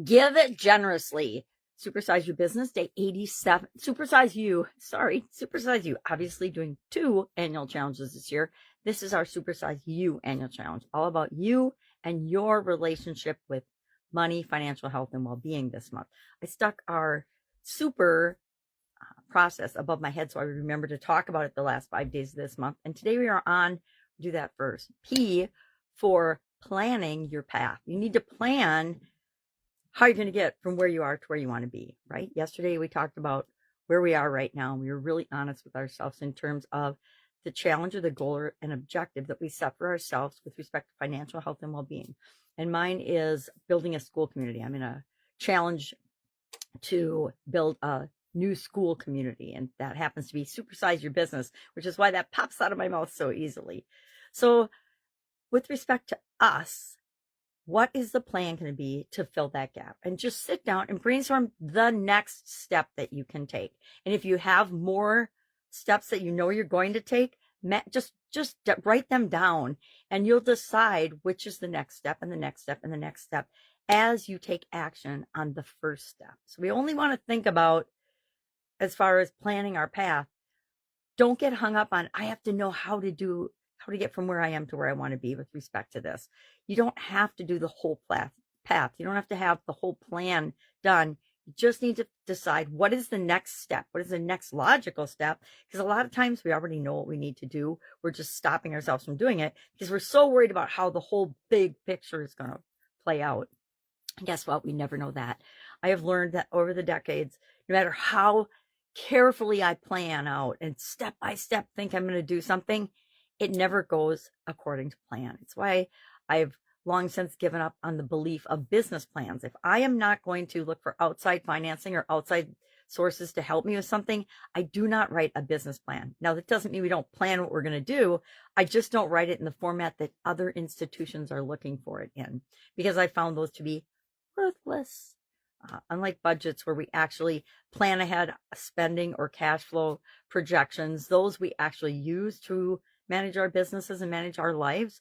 Give it generously. Supersize your business, day 87. Supersize you. Obviously doing 2 annual challenges this year. This is our Supersize You annual challenge, all about you and your relationship with money, financial health, and well-being this month. I stuck our super process above my head so I remember to talk about it the last 5 days of this month. And today we are on, do that first. P for planning your path. You need to plan how you're going to get from where you are to where you want to be, right? Yesterday we talked about where we are right now, and we were really honest with ourselves in terms of the challenge or the goal or an objective that we set for ourselves with respect to financial health and well-being. And mine is building a school community. I'm in a challenge to build a new school community, and that happens to be Supersize Your Business, which is why that pops out of my mouth so easily. So with respect to us, what is the plan going to be to fill that gap? And just sit down and brainstorm the next step that you can take. And if you have more steps that you know you're going to take, just write them down, and you'll decide which is the next step and the next step and the next step as you take action on the first step. So we only want to think about, as far as planning our path, don't get hung up on, I have to know how to get from where I am to where I want to be with respect to this. You don't have to do the whole path. You don't have to have the whole plan done. You just need to decide what is the next step. What is the next logical step? Because a lot of times we already know what we need to do. We're just stopping ourselves from doing it because we're so worried about how the whole big picture is going to play out. And guess what? We never know that. I have learned that over the decades, no matter how carefully I plan out and step by step think I'm going to do something, it never goes according to plan. It's why I've long since given up on the belief of business plans. If I am not going to look for outside financing or outside sources to help me with something, I do not write a business plan. Now, that doesn't mean we don't plan what we're going to do. I just don't write it in the format that other institutions are looking for it in, because I found those to be worthless. Unlike budgets where we actually plan ahead spending or cash flow projections, those we actually use to manage our businesses and manage our lives.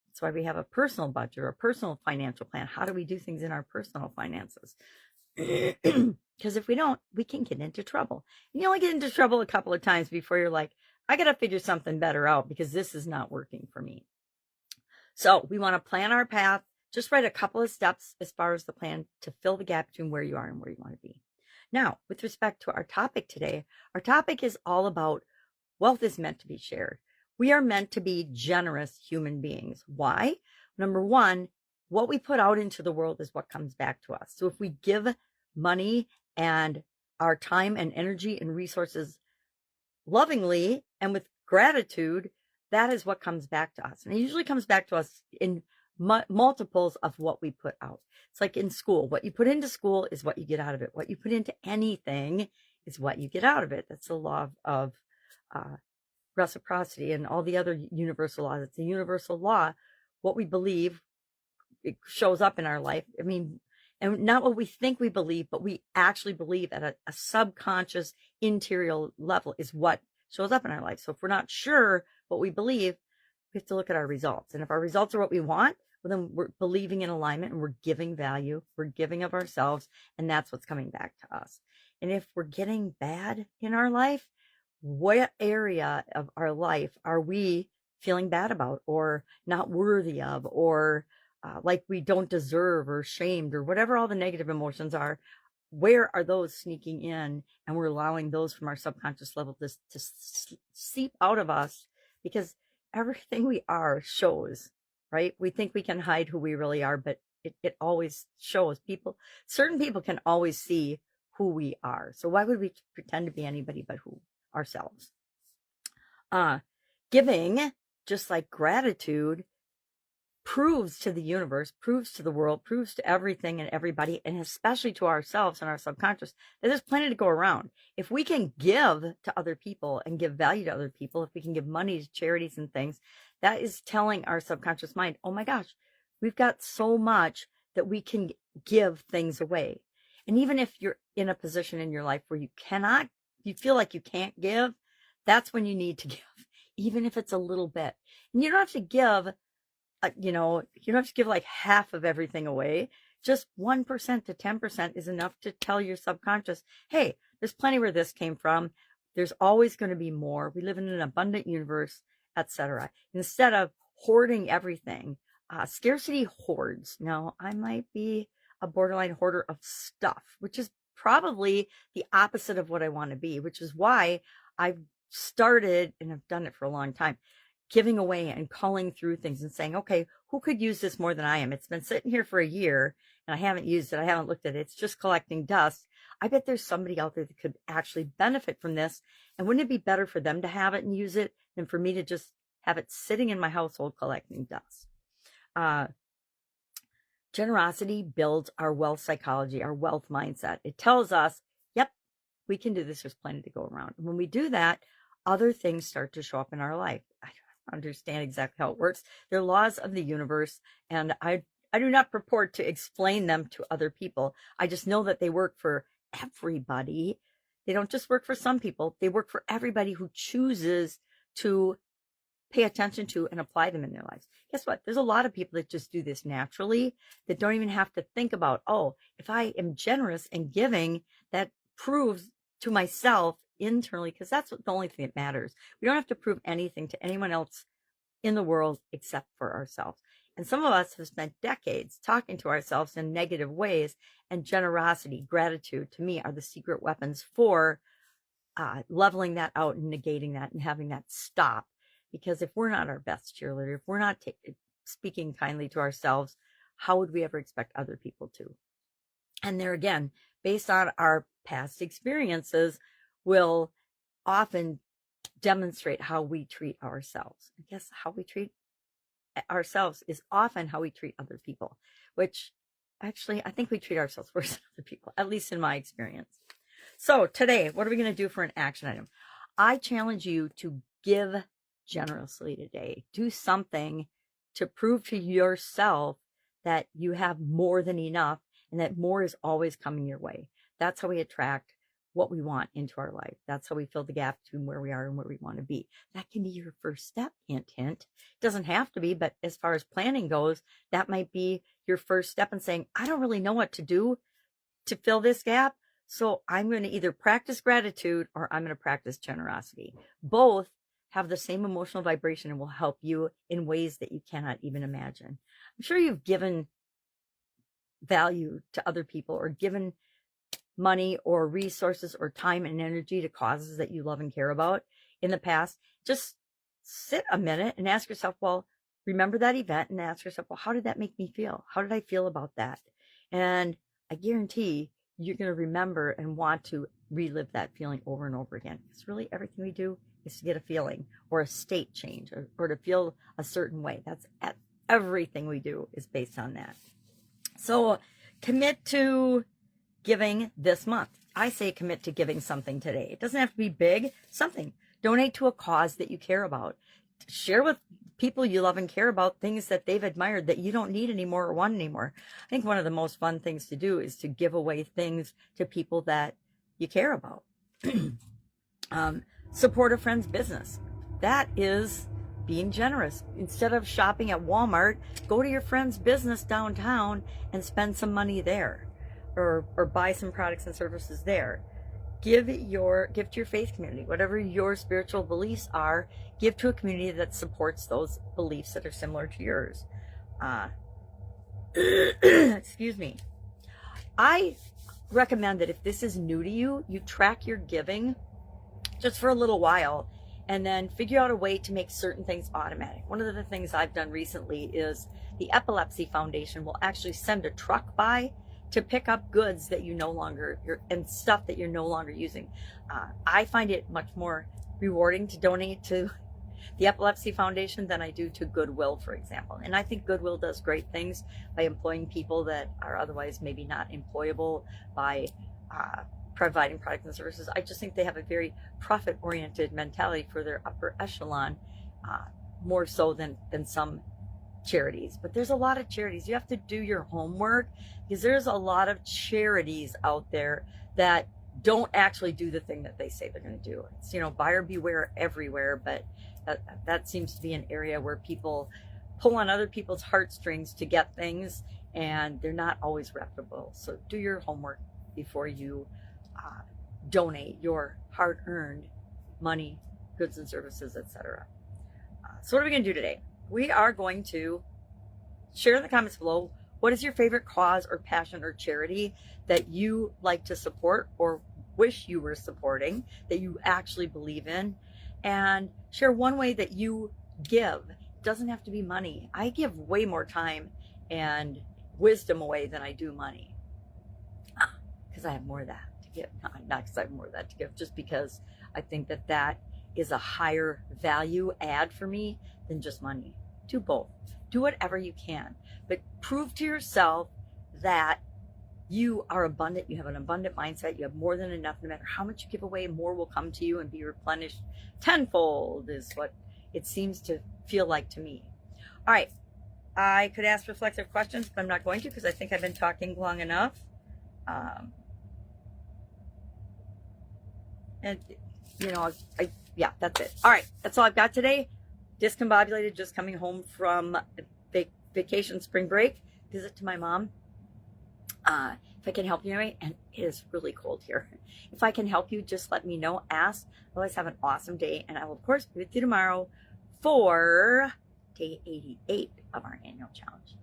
That's why we have a personal budget or a personal financial plan. How do we do things in our personal finances? Because if we don't, we can get into trouble. And you only get into trouble a couple of times before you're like, I got to figure something better out because this is not working for me. So we want to plan our path. Just write a couple of steps as far as the plan to fill the gap between where you are and where you want to be. Now, with respect to our topic today, our topic is all about wealth is meant to be shared. We are meant to be generous human beings. Why? Number one, what we put out into the world is what comes back to us. So if we give money and our time and energy and resources lovingly and with gratitude, that is what comes back to us. And it usually comes back to us in multiples of what we put out. It's like in school. What you put into school is what you get out of it. What you put into anything is what you get out of it. That's the law of reciprocity and all the other universal laws. It's a universal law. What we believe, it shows up in our life. I mean, and not what we think we believe, but we actually believe at a subconscious interior level is what shows up in our life. So if we're not sure what we believe, we have to look at our results. And if our results are what we want, well, then we're believing in alignment and we're giving value. We're giving of ourselves, and that's what's coming back to us. And if we're getting bad in our life, what area of our life are we feeling bad about or not worthy of, or like we don't deserve or shamed or whatever all the negative emotions are? Where are those sneaking in? And we're allowing those from our subconscious level to seep out of us, because everything we are shows, right? We think we can hide who we really are, but it always shows. Certain people can always see who we are. So why would we pretend to be anybody but who ourselves? Giving, just like gratitude, proves to the universe, proves to the world, proves to everything and everybody, and especially to ourselves and our subconscious, that there's plenty to go around. If we can give to other people and give value to other people, if we can give money to charities and things, that is telling our subconscious mind, oh my gosh, we've got so much that we can give things away. And even if you're in a position in your life where you feel like you can't give, that's when you need to give, even if it's a little bit. And you don't have to give, you don't have to give like half of everything away. Just 1% to 10% is enough to tell your subconscious, hey, there's plenty where this came from. There's always going to be more. We live in an abundant universe, etc. Instead of hoarding everything, scarcity hoards. Now, I might be a borderline hoarder of stuff, which is probably the opposite of what I want to be, which is why I've started, and I've done it for a long time, giving away and calling through things and saying, okay, who could use this more than I am? It's been sitting here for a year and I haven't used it. I haven't looked at it. It's just collecting dust. I bet there's somebody out there that could actually benefit from this. And wouldn't it be better for them to have it and use it than for me to just have it sitting in my household collecting dust? Generosity builds our wealth psychology, our wealth mindset. It tells us, yep, we can do this. There's plenty to go around. And when we do that, other things start to show up in our life. I don't understand exactly how it works. They're laws of the universe, and I do not purport to explain them to other people. I just know that they work for everybody. They don't just work for some people. They work for everybody who chooses to pay attention to and apply them in their lives. Guess what? There's a lot of people that just do this naturally, that don't even have to think about, oh, if I am generous and giving, that proves to myself internally, because that's the only thing that matters. We don't have to prove anything to anyone else in the world except for ourselves. And some of us have spent decades talking to ourselves in negative ways, and generosity, gratitude, to me, are the secret weapons for leveling that out and negating that and having that stop. Because if we're not our best cheerleader, if we're not speaking kindly to ourselves, how would we ever expect other people to? And there again, based on our past experiences, will often demonstrate how we treat ourselves. I guess how we treat ourselves is often how we treat other people, which actually I think we treat ourselves worse than other people, at least in my experience. So today, what are we going to do for an action item? I challenge you to give generously today. Do something to prove to yourself that you have more than enough and that more is always coming your way. That's how we attract what we want into our life. That's how we fill the gap between where we are and where we want to be. That can be your first step, hint, hint. It doesn't have to be, but as far as planning goes, that might be your first step in saying, I don't really know what to do to fill this gap. So I'm going to either practice gratitude or I'm going to practice generosity. Both have the same emotional vibration and will help you in ways that you cannot even imagine. I'm sure you've given value to other people or given money or resources or time and energy to causes that you love and care about in the past. Just sit a minute and ask yourself, well, remember that event and ask yourself, well, how did that make me feel? How did I feel about that? And I guarantee you're going to remember and want to relive that feeling over and over again. It's really everything we do is to get a feeling or a state change or to feel a certain way. That's everything we do is based on that. So commit to giving this month. I say commit to giving something today. It doesn't have to be big, something. Donate to a cause that you care about. Share with people you love and care about things that they've admired that you don't need anymore or want anymore. I think one of the most fun things to do is to give away things to people that you care about. Support a friend's business. That is being generous. Instead of shopping at Walmart, go to your friend's business downtown and spend some money there, or buy some products and services there. Give to your faith community, whatever your spiritual beliefs are. Give to a community that supports those beliefs that are similar to yours. Excuse me. I recommend that if this is new to you, you track your giving just for a little while and then figure out a way to make certain things automatic. One of the things I've done recently is the Epilepsy Foundation will actually send a truck by to pick up goods that you no longer, and stuff that you're no longer using. I find it much more rewarding to donate to the Epilepsy Foundation than I do to Goodwill, for example. And I think Goodwill does great things by employing people that are otherwise maybe not employable, by providing products and services. I just think they have a very profit-oriented mentality for their upper echelon, more so than some charities. But there's a lot of charities. You have to do your homework, because there's a lot of charities out there that don't actually do the thing that they say they're going to do. It's, buyer beware everywhere, but that seems to be an area where people pull on other people's heartstrings to get things, and they're not always reputable. So do your homework before you donate your hard-earned money, goods and services, etc. So what are we going to do today? We are going to share in the comments below, what is your favorite cause or passion or charity that you like to support or wish you were supporting, that you actually believe in, and share one way that you give. It doesn't have to be money. I give way more time and wisdom away than I do money, because I have more of that to give. Not because I have more of that to give, just because I think that that is a higher value add for me than just money. Do both. Do whatever you can, but prove to yourself that you are abundant. You have an abundant mindset. You have more than enough. No matter how much you give away, more will come to you and be replenished tenfold, is what it seems to feel like to me. All right. I could ask reflective questions, but I'm not going to, because I think I've been talking long enough. And, you know, yeah, that's it. All right. That's all I've got today. Discombobulated, just coming home from vacation, spring break, visit to my mom. If I can help you anyway, and it is really cold here. If I can help you, just let me know, ask. Otherwise, have an awesome day, and I will, of course, be with you tomorrow for day 88 of our annual challenge.